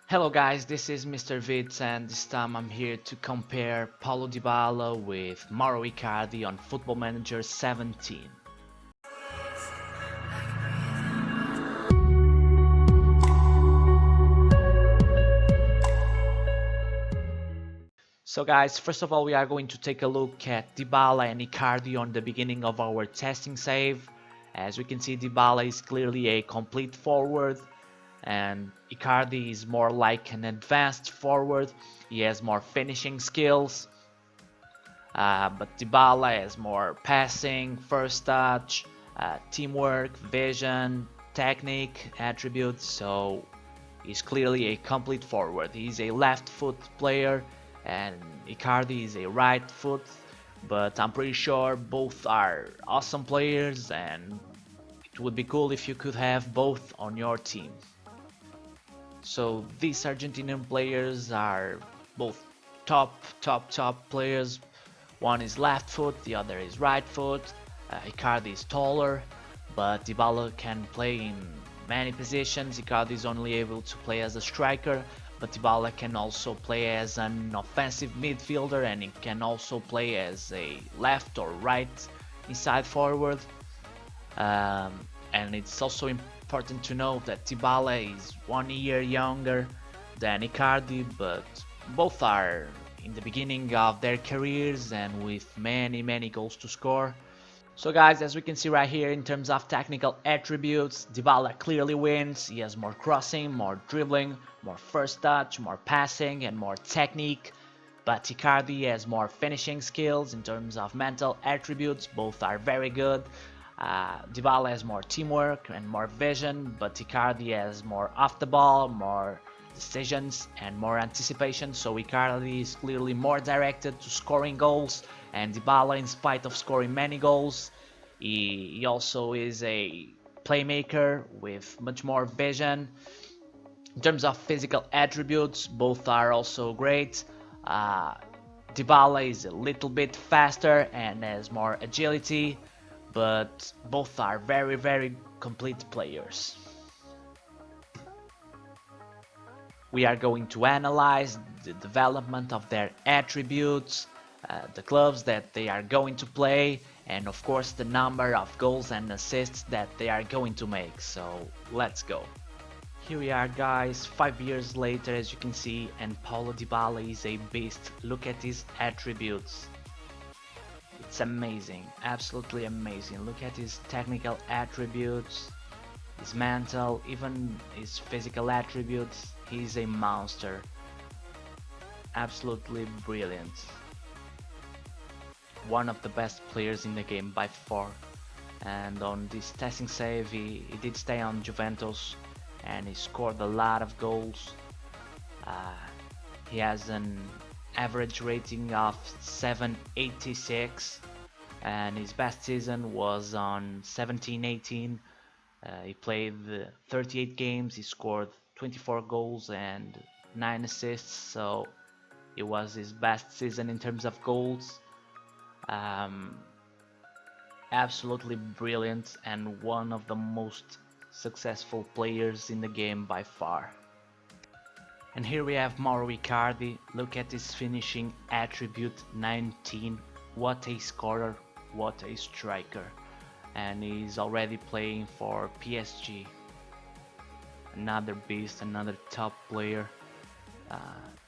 Hello guys, this is Mr. Vitz and this time I'm here to compare Paulo Dybala with Mauro Icardi on Football Manager 17. So guys, first of all we are going to take a look at Dybala and Icardi on the beginning of our testing save. As we can see, Dybala is clearly a complete forward and Icardi is more like an advanced forward. He has more finishing skills. But Dybala has more passing, first touch, teamwork, vision, technique attributes, so he's clearly a complete forward. He's a left foot player and Icardi is a right foot, but I'm pretty sure both are awesome players and it would be cool if you could have both on your team. So these Argentinian players are both top players. One is left foot, the other is right foot. Icardi is taller, but Dybala can play in many positions. Icardi is only able to play as a striker, but Dybala can also play as an offensive midfielder and he can also play as a left or right inside forward. And it's also important to know that Dybala is 1 year younger than Icardi, but both are in the beginning of their careers and with many goals to score. So guys, as we can see right here, in terms of technical attributes, Dybala clearly wins. He has more crossing, more dribbling, more first touch, more passing and more technique. But Icardi has more finishing skills. In terms of mental attributes, both are very good. Dybala has more teamwork and more vision, but Icardi has more off the ball, more decisions and more anticipation, so Icardi is clearly more directed to scoring goals, and Dybala, in spite of scoring many goals, he also is a playmaker with much more vision. In terms of physical attributes, both are also great. Uh, Dybala is a little bit faster and has more agility, but both are very complete players. We are going to analyze the development of their attributes, the clubs that they are going to play, and of course the number of goals and assists that they are going to make. So let's go. Here we are guys, 5 years later, as you can see, and Paulo Dybala is a beast. Look at his attributes. It's amazing, absolutely amazing. Look at his technical attributes, his mental, even his physical attributes. He's a monster. Absolutely brilliant. One of the best players in the game by far. And on this testing save, he did stay on Juventus and he scored a lot of goals. He has an average rating of 786 and his best season was on 17-18. He played 38 games, he scored 24 goals and 9 assists, so it was his best season in terms of goals. Absolutely brilliant and one of the most successful players in the game by far. And here we have Mauro Icardi. Look at his finishing attribute 19. What a scorer, what a striker. And he's already playing for PSG. Another beast, another top player.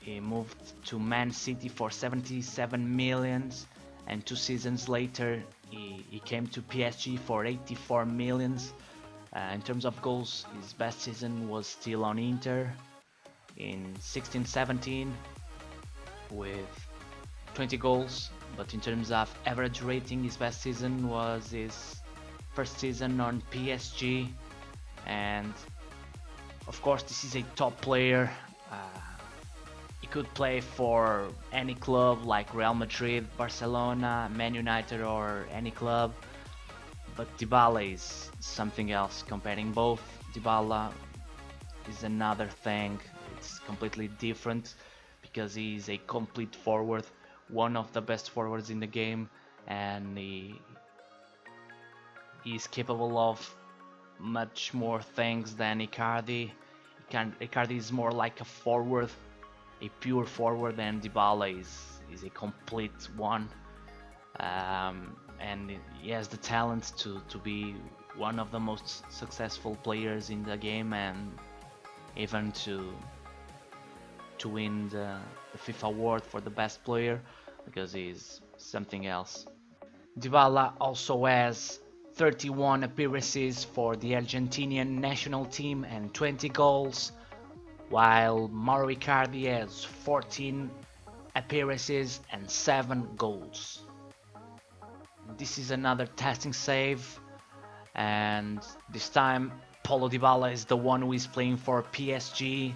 He moved to Man City for 77 millions and 2 seasons later he came to PSG for 84 millions. In terms of goals, his best season was still on Inter in 16-17 with 20 goals, but in terms of average rating, his best season was his first season on PSG, and of course this is a top player. He could play for any club like Real Madrid, Barcelona, Man United or any club, but Dybala is something else. Comparing both, Dybala is another thing. It's completely different because he's a complete forward, one of the best forwards in the game, and he is capable of much more things than Icardi. Icardi is more like a forward, a pure forward, and Dybala is a complete one. And he has the talent to be one of the most successful players in the game, and even to win the FIFA award for the best player, because he's something else. Dybala also has 31 appearances for the Argentinian national team and 20 goals, while Mauro Icardi has 14 appearances and 7 goals. This is another testing save, and this time Paulo Dybala is the one who is playing for PSG.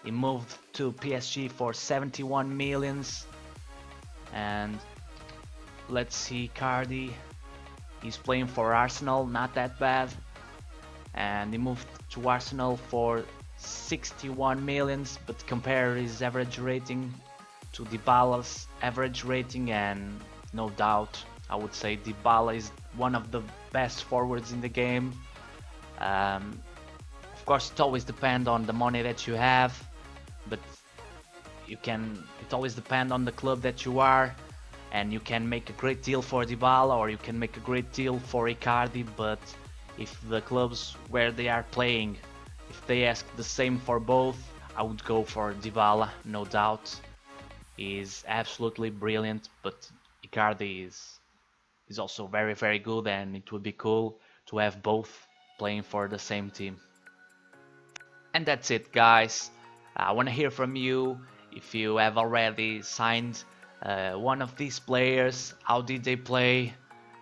He moved to PSG for 71 millions. And let's see, Icardi, he's playing for Arsenal, not that bad, and he moved to Arsenal for 61 millions, but compare his average rating to Dybala's average rating, and no doubt I would say Dybala is one of the best forwards in the game. Of course, it always depends on the money that you have, but it always depends on the club that you are, and you can make a great deal for Dybala or you can make a great deal for Icardi. But if the clubs where they are playing, if they ask the same for both, I would go for Dybala, no doubt. He's absolutely brilliant, but Icardi is also very good, and it would be cool to have both playing for the same team. And that's it, guys. I want to hear from you. If you have already signed one of these players, how did they play?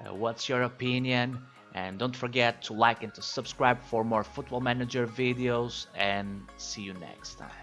What's your opinion? And don't forget to like and to subscribe for more Football Manager videos, and see you next time.